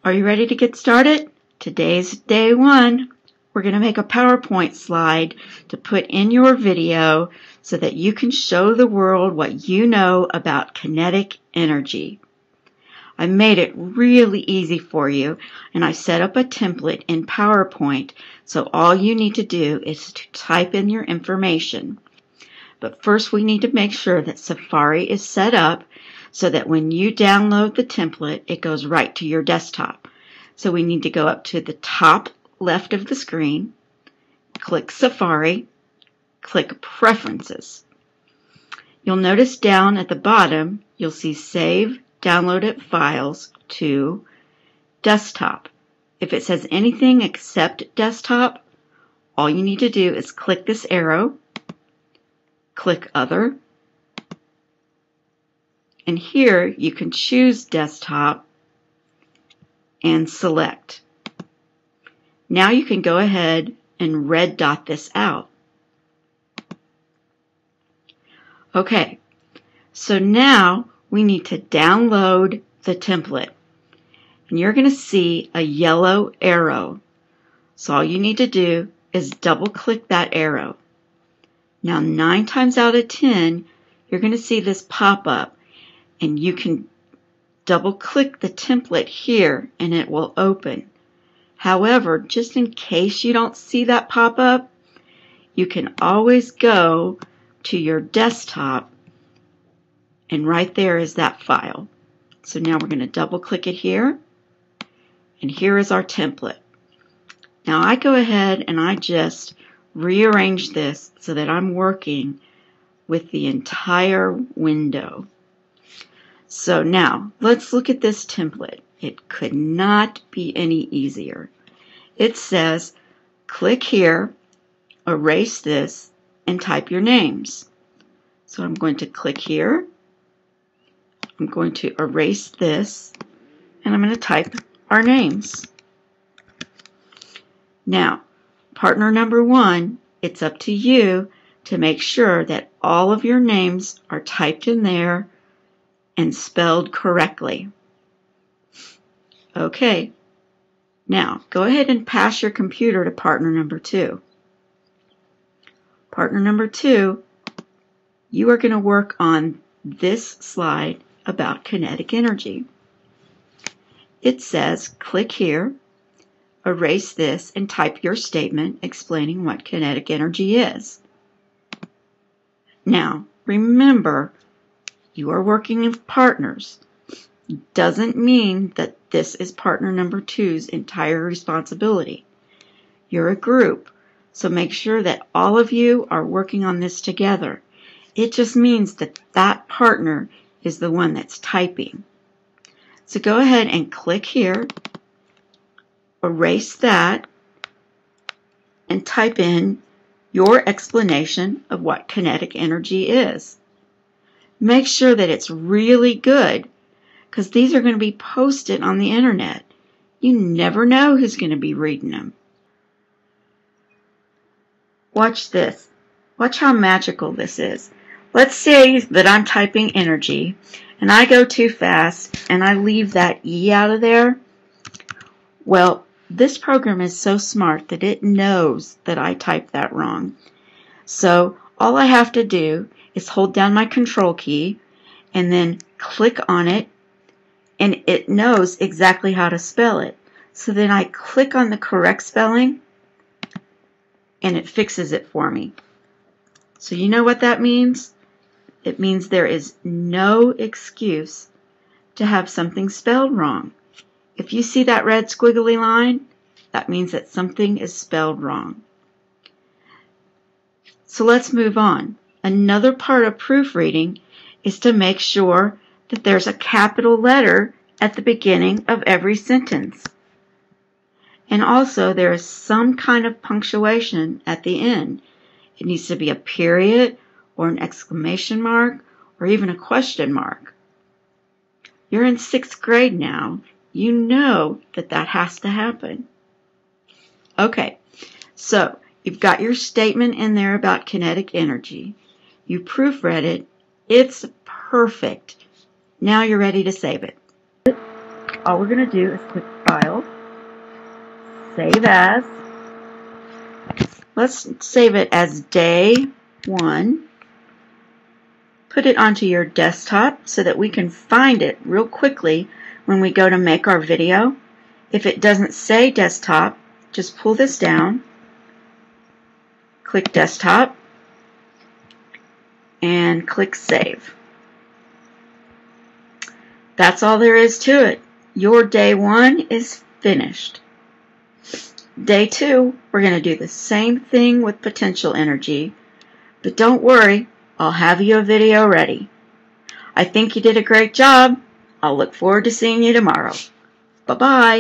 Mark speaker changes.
Speaker 1: Are you ready to get started? Today's day one. We're going to make a PowerPoint slide to put in your video so that you can show the world what you know about kinetic energy. I made it really easy for you, and I set up a template in PowerPoint, so all you need to do is to type in your information. But first we need to make sure that Safari is set up so that when you download the template, it goes right to your desktop. So we need to go up to the top left of the screen, click Safari, click Preferences. You'll notice down at the bottom, you'll see Save Downloaded Files to Desktop. If it says anything except Desktop, all you need to do is click this arrow, click Other, and here you can choose Desktop and select. Now you can go ahead and red dot this out. Okay, so now we need to download the template. And you're going to see a yellow arrow. So all you need to do is double click that arrow. Now 9 times out of 10, you're going to see this pop up, and you can double click the template here and it will open. However, just in case you don't see that pop up, you can always go to your desktop, and right there is that file. So now we're going to double click it here, and here is our template. Now I go ahead and I just rearrange this so that I'm working with the entire window. So now let's look at this template. It could not be any easier. It says click here, erase this, and type your names. So I'm going to click here, I'm going to erase this, and I'm going to type our names. Now, partner number 1, it's up to you to make sure that all of your names are typed in there and spelled correctly. Okay, now go ahead and pass your computer to partner number 2. Partner number 2, you are going to work on this slide about kinetic energy. It says click here, erase this, and type your statement explaining what kinetic energy is. Now, remember, you are working with partners. Doesn't mean that this is partner number 2's entire responsibility. You're a group, so make sure that all of you are working on this together. It just means that that partner is the one that's typing. So go ahead and click here, erase that, and type in your explanation of what kinetic energy is. Make sure that it's really good, because these are going to be posted on the internet. You never know who's going to be reading them. Watch this. Watch how magical this is. Let's say that I'm typing energy, and I go too fast, and I leave that E out of there. Well, this program is so smart that it knows that I typed that wrong. So all I have to do is hold down my control key and then click on it, and it knows exactly how to spell it. So then I click on the correct spelling and it fixes it for me. So you know what that means? It means there is no excuse to have something spelled wrong. If you see that red squiggly line, that means that something is spelled wrong. So let's move on. Another part of proofreading is to make sure that there's a capital letter at the beginning of every sentence. And also there is some kind of punctuation at the end. It needs to be a period or an exclamation mark or even a question mark. You're in 6th grade now. You know that that has to happen. Okay, so you've got your statement in there about kinetic energy. You proofread it. It's perfect. Now you're ready to save it. All we're going to do is click file. Save as. Let's save it as day 1. Put it onto your desktop so that we can find it real quickly when we go to make our video. If it doesn't say desktop, just pull this down, click desktop, and click save. That's all there is to it. Your day 1 is finished. Day 2, we're going to do the same thing with potential energy, but don't worry, I'll have you a video ready. I think you did a great job. I'll look forward to seeing you tomorrow. Bye-bye.